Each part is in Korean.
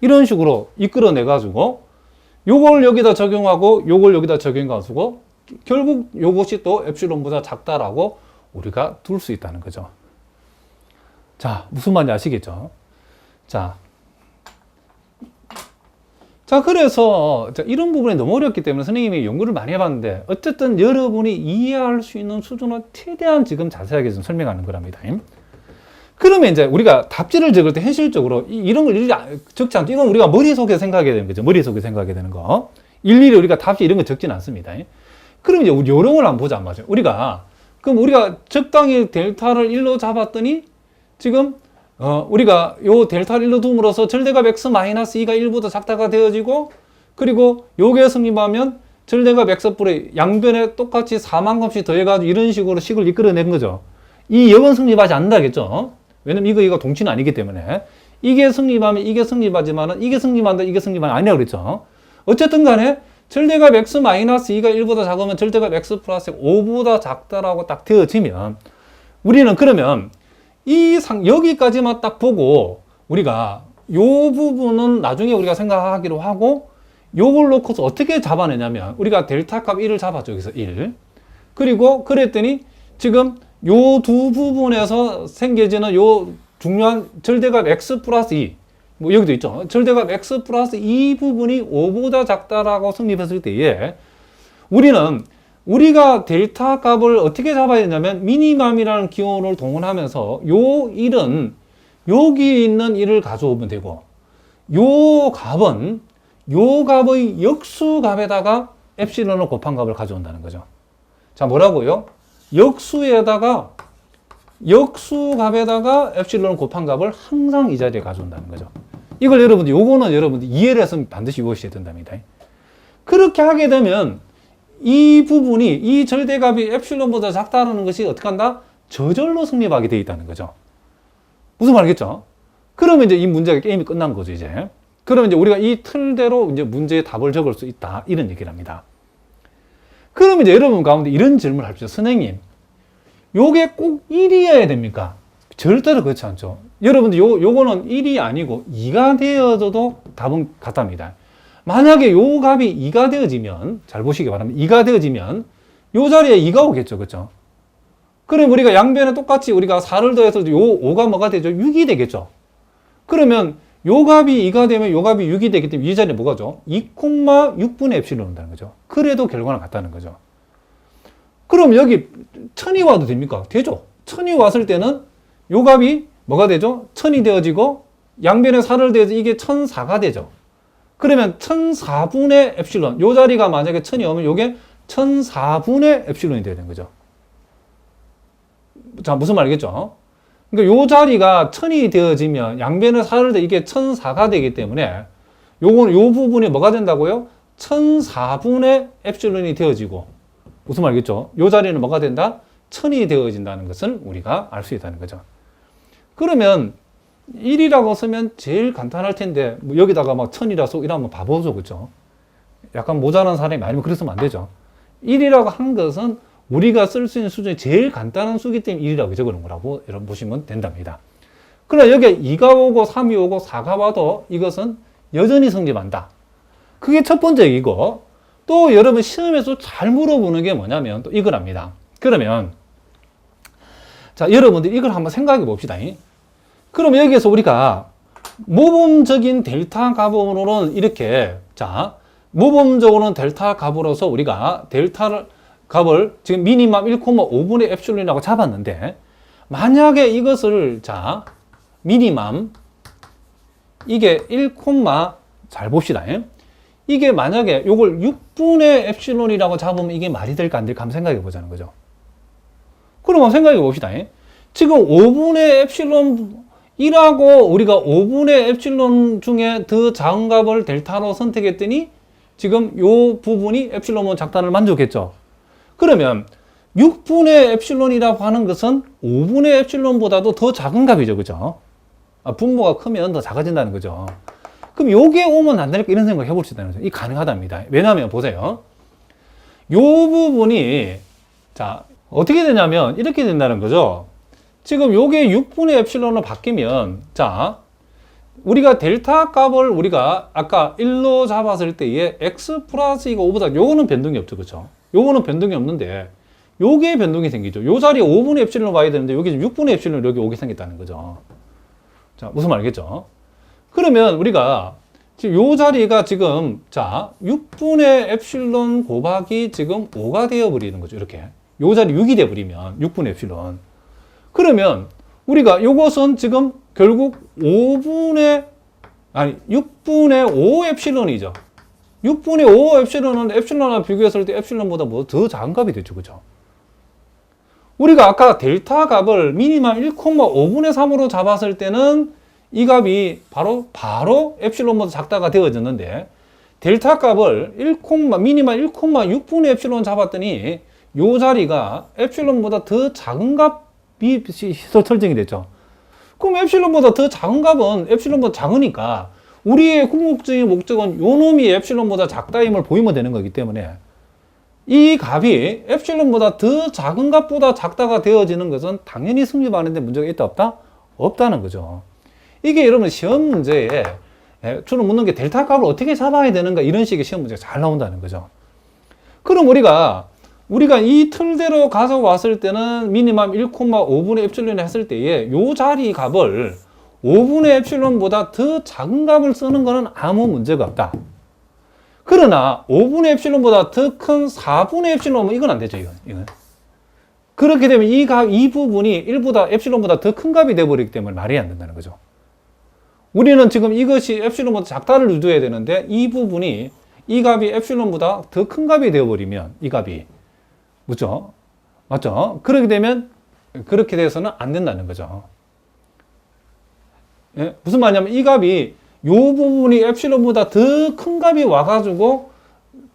이런 식으로 이끌어내 가지고 요걸 여기다 적용하고 요걸 여기다 적용해 가지고 결국 요것이 또 엡실론보다 작다라고 우리가 둘 수 있다는 거죠. 자, 무슨 말인지 아시겠죠? 자, 그래서 이런 부분이 너무 어렵기 때문에 선생님이 연구를 많이 해봤는데 어쨌든 여러분이 이해할 수 있는 수준을 최대한 지금 자세하게 좀 설명하는 거랍니다. 그러면 이제 우리가 답지를 적을 때 현실적으로 이런 걸 일일이 적지 않죠. 이건 우리가 머릿속에 생각해야 되는 거죠. 머릿속에 생각해야 되는 거. 일일이 우리가 답지 이런 거 적지는 않습니다. 그럼 이제 우리 요령을 한번 보자 말이죠. 그럼 우리가 적당히 델타를 1로 잡았더니 지금 우리가 요 델타를 1로 둠으로써 절대값 x-2가 1보다 작다가 되어지고, 그리고 요게 성립하면 절대값 x뿔에 양변에 똑같이 4만큼씩 더해가지고 이런 식으로 식을 이끌어낸 거죠. 이 역은 성립하지 않는다겠죠. 왜냐면 이거 동치는 아니기 때문에. 이게 성립하면 이게 성립하지만은 이게 성립한다, 이게 성립하면 아니라고 그랬죠. 어쨌든 간에 절대값 x-2가 1보다 작으면 절대값 x 플러스 5보다 작다라고 딱 되어지면 우리는 그러면 여기까지만 딱 보고 우리가 요 부분은 나중에 우리가 생각하기로 하고 요걸 놓고서 어떻게 잡아내냐면 우리가 델타 값 1을 잡았죠. 여기서 1. 그리고 그랬더니 지금 요 두 부분에서 생겨지는 요 중요한 절대값 x 플러스 2. 뭐 여기도 있죠. 절대값 x 플러스 2 부분이 5보다 작다라고 성립했을 때에 우리가 델타 값을 어떻게 잡아야 되냐면 미니멈이라는 기호를 동원하면서 요 1은 여기 있는 1을 가져오면 되고 요 값은 요 값의 역수값에다가 엡실론을 곱한 값을 가져온다는 거죠. 자, 뭐라고요? 역수값에다가 엡실론을 곱한 값을 항상 이 자리에 가져온다는 거죠. 이걸 요거는 여러분들 이해를 해서 반드시 이해하셔야 된답니다. 그렇게 하게 되면 이 부분이, 이 절대값이 엡실론보다 작다는 것이 어떻게 한다? 저절로 성립하게 되어 있다는 거죠. 무슨 말이겠죠? 그러면 이제 이 문제가 게임이 끝난 거죠, 이제. 그러면 이제 우리가 이 틀대로 이제 문제의 답을 적을 수 있다. 이런 얘기를 합니다. 그러면 이제 여러분 가운데 이런 질문을 합시다. 선생님, 요게 꼭 1이어야 됩니까? 절대로 그렇지 않죠. 여러분들 요거는 1이 아니고 2가 되어져도 답은 같답니다. 만약에 요 값이 2가 되어지면, 잘 보시기 바랍니다. 2가 되어지면 요 자리에 2가 오겠죠. 그렇죠? 그럼 우리가 양변에 똑같이 우리가 4를 더해서 요 5가 뭐가 되죠? 6이 되겠죠. 그러면 요 값이 2가 되면 요 값이 6이 되기 때문에 이 자리에 뭐가죠? 2,6분의 엡실론 온다는 거죠. 그래도 결과는 같다는 거죠. 그럼 여기 1000이 와도 됩니까? 되죠. 1000이 왔을 때는 요 값이 뭐가 되죠? 1000이 되어지고 양변에 4를 더해서 이게 1004가 되죠. 그러면 1004분의 엡실론, 요 자리가 만약에 1000이 오면 요게 1004분의 엡실론이 되야 되는 거죠. 자, 무슨 말이겠죠? 그러니까 요 자리가 1000이 되어지면 양변에 4를 더 이게 1004가 되기 때문에 요 부분이 뭐가 된다고요? 1004분의 엡실론이 되어지고, 무슨 말이겠죠? 요 자리는 뭐가 된다? 1000이 되어진다는 것을 우리가 알 수 있다는 거죠. 그러면 1이라고 쓰면 제일 간단할 텐데, 뭐 여기다가 막 1000이라서 이러면 바보죠. 그죠? 약간 모자란 사람이 많으면 그랬으면 안 되죠. 1이라고 한 것은 우리가 쓸 수 있는 수준이 제일 간단한 수기 때문에 1이라고 적어놓은 거라고 여러분 보시면 된답니다. 그러나 여기에 2가 오고 3이 오고 4가 와도 이것은 여전히 성립한다. 그게 첫 번째 얘기고, 또 여러분 시험에서 잘 물어보는 게 뭐냐면 또 이거랍니다. 그러면 자, 여러분들 이걸 한번 생각해 봅시다. 그럼 여기에서 우리가 모범적인 델타 값으로는 이렇게, 자, 모범적으로는 델타 값으로서 우리가 델타 값을 지금 미니멈 1,5분의 엡실론이라고 잡았는데, 만약에 이것을, 자, 미니멈 이게 1, 잘 봅시다. 이게 만약에 요걸 6분의 엡실론이라고 잡으면 이게 말이 될까 안 될까 한번 생각해 보자는 거죠. 그럼 한번 생각해 봅시다. 지금 5분의 엡실론이라고 우리가 5분의 엡실론 중에 더 작은 값을 델타로 선택했더니 지금 요 부분이 엡실론은 작다를 만족했죠. 그러면 6분의 엡실론이라고 하는 것은 5분의 엡실론보다도 더 작은 값이죠. 그죠? 분모가 크면 더 작아진다는 거죠. 그럼 요게 오면 안 될까 이런 생각 해볼 수 있다는 거죠. 이 가능하답니다. 왜냐하면 보세요. 요 부분이, 자, 어떻게 되냐면 이렇게 된다는 거죠. 지금 요게 6분의 엡실론으로 바뀌면, 자, 우리가 델타 값을 우리가 아까 1로 잡았을 때에 x 플러스 2가 5보다 요거는 변동이 없죠. 그렇죠? 요거는 변동이 없는데 요게 변동이 생기죠. 요 자리에 5분의 엡실론 와야 되는데 여기 6분의 엡실론 여기 오게 생겼다는 거죠. 자, 무슨 말이겠죠? 그러면 우리가 지금 요 자리가 지금 자 6분의 엡실론 곱하기 지금 5가 되어버리는 거죠. 이렇게 요 자리 6이 되어버리면 6분의 엡실론. 그러면 우리가 요것은 지금 결국 6분의 5 엡실론이죠. 6분의 5 엡실론은 엡실론과 비교했을 때 엡실론보다 뭐 더 작은 값이 되죠. 그죠? 우리가 아까 델타 값을 미니멈 1,5분의 3으로 잡았을 때는 이 값이 바로 엡실론보다 작다가 되어졌는데 델타 값을 미니멈 1,6분의 엡실론 잡았더니 요 자리가 엡실론보다 더 작은 값이 설정이 됐죠. 그럼 엡실론보다 더 작은 값은 엡실론보다 작으니까 우리의 궁극적인 목적은 요 놈이 엡실론보다 작다임을 보이면 되는 거기 때문에 이 값이 엡실론보다 더 작은 값보다 작다가 되어지는 것은 당연히 승립하는데 문제가 있다 없다? 없다는 거죠. 이게 여러분 시험 문제에 주로 묻는 게 델타 값을 어떻게 잡아야 되는가 이런 식의 시험 문제가 잘 나온다는 거죠. 그럼 우리가 이 틀대로 가져왔을 때는 미니멈 1,5분의 엡실론 했을 때에 요 자리 값을 5분의 엡실론보다 더 작은 값을 쓰는 거는 아무 문제가 없다. 그러나 5분의 엡실론보다 더 큰 4분의 엡실론은 이건 안 되죠. 이건. 그렇게 되면 이 부분이 1보다 엡실론보다 더 큰 값이 되어버리기 때문에 말이 안 된다는 거죠. 우리는 지금 이것이 엡실론보다 작다를 유도해야 되는데 이 부분이 이 값이 엡실론보다 더 큰 값이 되어버리면 이 값이 맞죠? 그렇게 되면 그렇게 돼서는 안 된다는 거죠. 예? 무슨 말이냐면 이 값이 요 부분이 엡실론보다 더 큰 값이 와가지고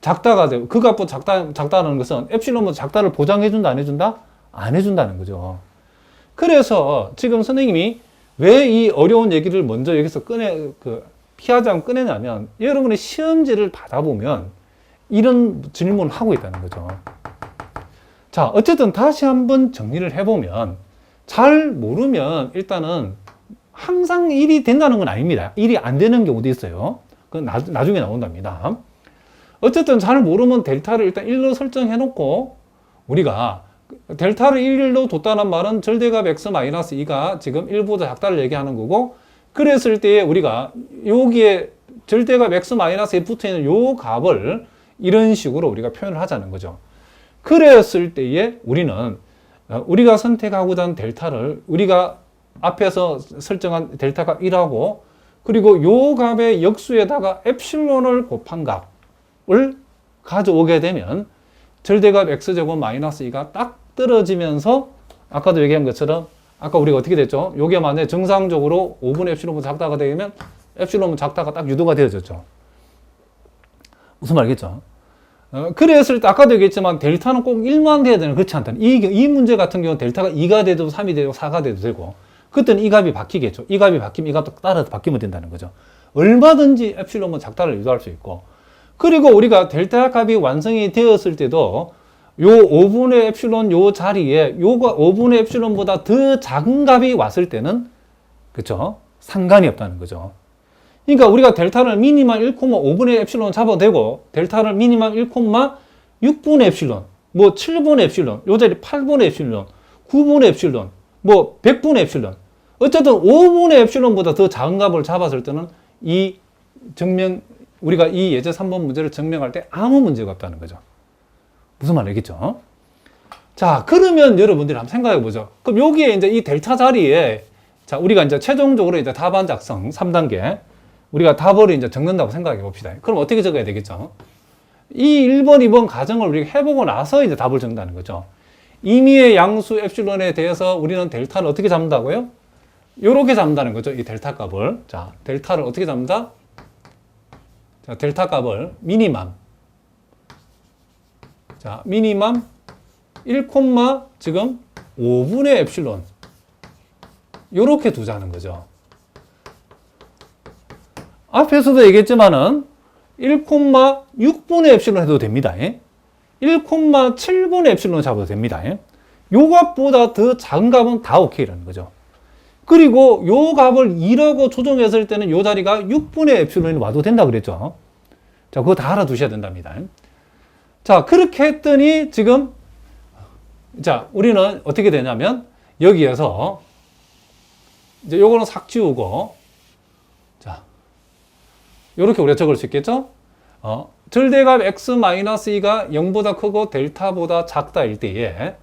작다가 되고 그 값보다 작다는 것은 엡실론보다 작다를 보장해준다 안 해준다? 안 해준다는 거죠. 그래서 지금 선생님이 왜 이 어려운 얘기를 먼저 여기서 피하지 않고 꺼내냐면 여러분의 시험지를 받아보면 이런 질문을 하고 있다는 거죠. 자, 어쨌든 다시 한번 정리를 해보면 잘 모르면 일단은 항상 일이 된다는 건 아닙니다. 일이 안 되는 경우도 있어요. 그건 나중에 나온답니다. 어쨌든 잘 모르면 델타를 일단 1로 설정해 놓고 우리가 델타를 1로 뒀다는 말은 절대값 x-2가 지금 1보다 작다를 얘기하는 거고 그랬을 때에 우리가 여기에 절대값 x-에 붙어있는 요 값을 이런 식으로 우리가 표현을 하자는 거죠. 그랬을 때에 우리가 선택하고자 하는 델타를 우리가 앞에서 설정한 델타가 1하고 그리고 요 값의 역수에다가 엡실론을 곱한 값을 가져오게 되면 절대값 x제곱 마이너스 2가 딱 떨어지면서 아까도 얘기한 것처럼 아까 우리가 어떻게 됐죠? 요게 만약에 정상적으로 5분의 엡실론보다 작다가 되면 엡실론은 작다가 딱 유도가 되어졌죠. 무슨 말이겠죠? 그랬을 때 아까도 얘기했지만 델타는 꼭 1만 돼야 되는 그렇지 않다는 이 문제 같은 경우는 델타가 2가 돼도 3이 되고 4가 돼도 되고 그때는 이 값이 바뀌겠죠. 이 값이 바뀌면 이 값도 따라서 바뀌면 된다는 거죠. 얼마든지 엡실론은 작다를 유도할 수 있고 그리고 우리가 델타 값이 완성이 되었을 때도 요 5분의 엡실론 요 자리에 요가 5분의 엡실론보다 더 작은 값이 왔을 때는 그쵸? 상관이 없다는 거죠. 그러니까 우리가 델타를 미니멈 1,5분의 엡실론 잡아도 되고 델타를 미니멈 1,6분의 엡실론 뭐 7분의 엡실론 요 자리 8분의 엡실론 9분의 엡실론 뭐 100분의 엡실론 어쨌든 5분의 엡실론보다 더 작은 값을 잡았을 때는 우리가 이 예제 3번 문제를 증명할 때 아무 문제가 없다는 거죠. 무슨 말 알겠죠? 자, 그러면 여러분들이 한번 생각해 보죠. 그럼 여기에 이제 이 델타 자리에 자, 우리가 이제 최종적으로 이제 답안 작성 3단계 우리가 답을 이제 적는다고 생각해 봅시다. 그럼 어떻게 적어야 되겠죠? 이 1번, 2번 가정을 우리가 해보고 나서 이제 답을 적는다는 거죠. 임의의 양수 엡실론에 대해서 우리는 델타를 어떻게 잡는다고요? 요렇게 잡는다는 거죠. 이 델타 값을. 자, 델타를 어떻게 잡는다? 자, 델타 값을 미니멈. 자, 미니멈 1, 지금 5분의 엡실론. 요렇게 두자는 거죠. 앞에서도 얘기했지만은 1,6분의 엡실론 해도 됩니다. 1,7분의 엡실론 잡아도 됩니다. 요 값보다 더 작은 값은 다 오케이라는 거죠. 그리고 요 값을 2라고 조정했을 때는 요 자리가 6분의 에프실론이 와도 된다 그랬죠. 자, 그거 다 알아두셔야 된답니다. 자, 그렇게 했더니 지금, 자, 우리는 어떻게 되냐면, 여기에서, 이제 요거는 싹 지우고, 자, 요렇게 우리가 적을 수 있겠죠? 절대값 x-2가 0보다 크고 델타보다 작다일 때에,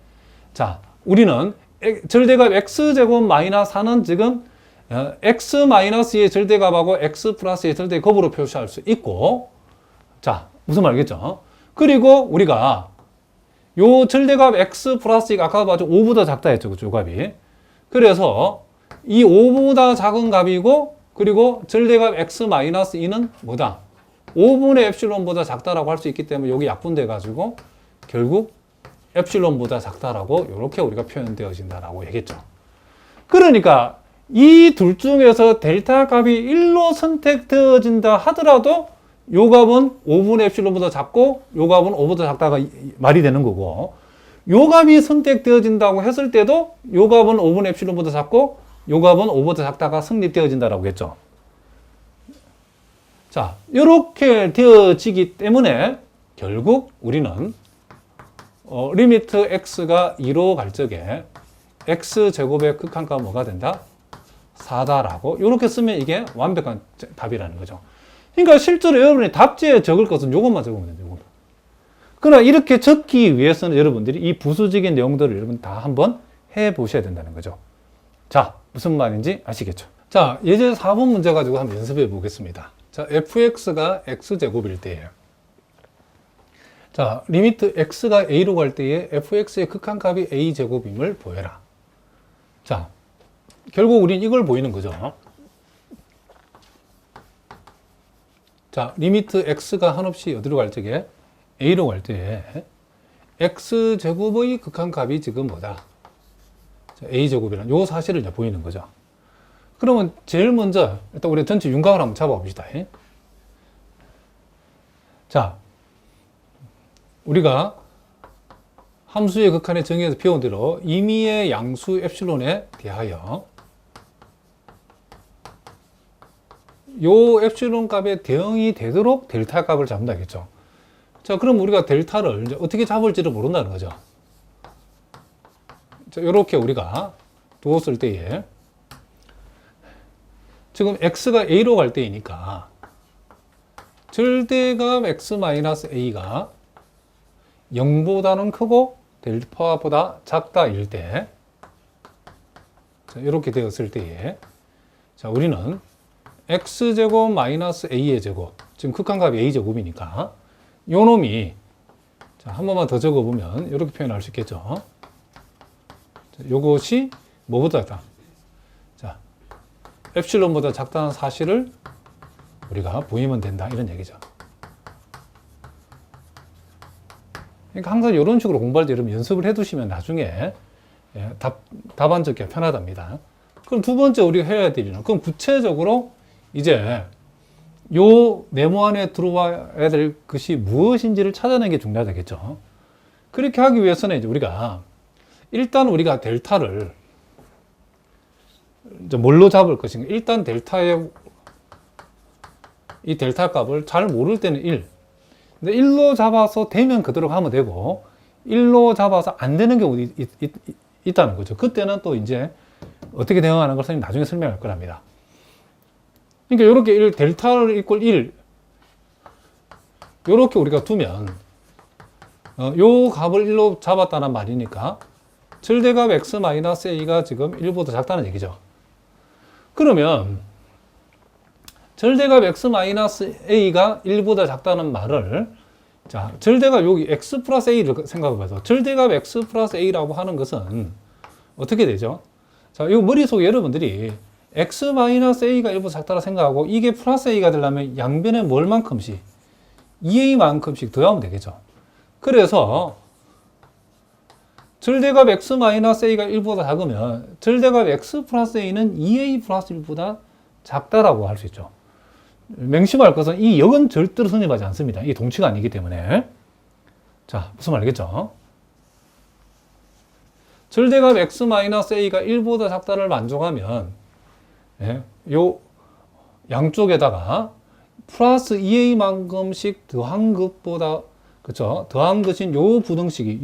자, 우리는 절대값 x제곱 마이너스 4는 지금 x-의 절대값하고 x 플러스의 절대값으로 표시할 수 있고, 자, 무슨 말이겠죠? 그리고 우리가 요 절대값 x 플러스가 아까 봤죠? 5보다 작다 했죠, 그죠? 값이. 그래서 이 5보다 작은 값이고, 그리고 절대값 x-2는 뭐다? 5분의 엡실론보다 작다라고 할 수 있기 때문에 여기 약분돼 가지고 결국 엡실론보다 작다라고 이렇게 우리가 표현되어진다라고 얘기했죠. 그러니까 이 둘 중에서 델타 값이 1로 선택되어진다 하더라도 요 값은 5분의 엡실론보다 작고 요 값은 5보다 작다가 말이 되는 거고, 요 값이 선택되어진다고 했을 때도 요 값은 5분의 엡실론보다 작고 요 값은 5보다 작다가 성립되어진다라고 했죠. 자, 이렇게 되어지기 때문에 결국 우리는 리미트 x가 2로 갈 적에 x제곱의 극한값 뭐가 된다? 4다라고 이렇게 쓰면 이게 완벽한 답이라는 거죠. 그러니까 실제로 여러분이 답지에 적을 것은 이것만 적으면 돼요. 요것만. 그러나 이렇게 적기 위해서는 여러분들이 이 부수적인 내용들을 여러분 다 한번 해보셔야 된다는 거죠. 자, 무슨 말인지 아시겠죠? 자, 예제 4번 문제 가지고 한번 연습해 보겠습니다. 자, fx가 x제곱일 때에, 자, 리미트 x가 a로 갈 때에 fx의 극한값이 a제곱임을 보여라. 자, 결국 우린 이걸 보이는 거죠. 자, 리미트 x가 한없이 어디로 갈 적에 a로 갈 때에 x제곱의 극한값이 지금 뭐다? 자, a제곱이라는 요 사실을 이제 보이는 거죠. 그러면 제일 먼저 일단 우리 전체 윤곽을 한번 잡아봅시다. 자, 우리가 함수의 극한의 정의에서 배운 대로 임의의 양수 엡실론에 대하여 요 엡실론 값에 대응이 되도록 델타 값을 잡는다겠죠. 자, 그럼 우리가 델타를 이제 어떻게 잡을지를 모른다는 거죠. 자, 요렇게 우리가 두었을 때에 지금 x가 a로 갈 때이니까 절대값 x-a가 0보다는 크고 델타보다 작다일 때, 자, 이렇게 되었을 때에, 자, 우리는 x제곱 마이너스 a의 제곱, 지금 극한값이 a제곱이니까 요 놈이, 자, 한 번만 더 적어보면 이렇게 표현할 수 있겠죠. 자, 요것이 뭐보다 작다? 자, 엡실론보다 작다는 사실을 우리가 보이면 된다, 이런 얘기죠. 그러니까 항상 이런 식으로 공부할 때 여러분 연습을 해두시면 나중에 답안 적기가 편하답니다. 그럼 두 번째 우리가 해야 될 일은, 그럼 구체적으로 이제 요 네모 안에 들어와야 될 것이 무엇인지를 찾아내는 게 중요하겠죠. 그렇게 하기 위해서는 이제 우리가 일단 우리가 델타를 이제 뭘로 잡을 것인가? 일단 델타의 이 델타 값을 잘 모를 때는 1. 근데 1로 잡아서 되면 그대로 가면 되고 1로 잡아서 안 되는 경우도 있다는 거죠. 그때는 또 이제 어떻게 대응하는 걸 선생님 나중에 설명할 거랍니다. 그러니까 이렇게 델타를 이퀄 1 이렇게 우리가 두면 요 값을 1로 잡았다는 말이니까 절대값 x-a가 지금 1보다 작다는 얘기죠. 그러면 절대값 x-a가 1보다 작다는 말을, 자, 절대값 여기 x 플러스 a를 생각해봐서 절대값 x 플러스 a라고 하는 것은 어떻게 되죠? 자, 이 머릿속에 여러분들이 x-a가 1보다 작다고 생각하고 이게 플러스 a가 되려면 양변에 뭘만큼씩? 2a만큼씩 더하면 되겠죠. 그래서 절대값 x-a가 1보다 작으면 절대값 x 플러스 a는 2a 플러스 1보다 작다라고 할 수 있죠. 맹심할 것은 이 역은 절대로 성립하지 않습니다. 이게 동치가 아니기 때문에. 자, 무슨 말이겠죠? 절대값 x-a가 1보다 작다를 만족하면, 예, 요 양쪽에다가 플러스 2a만큼씩 더한 것보다, 그쵸? 더한 것인 요 부등식이,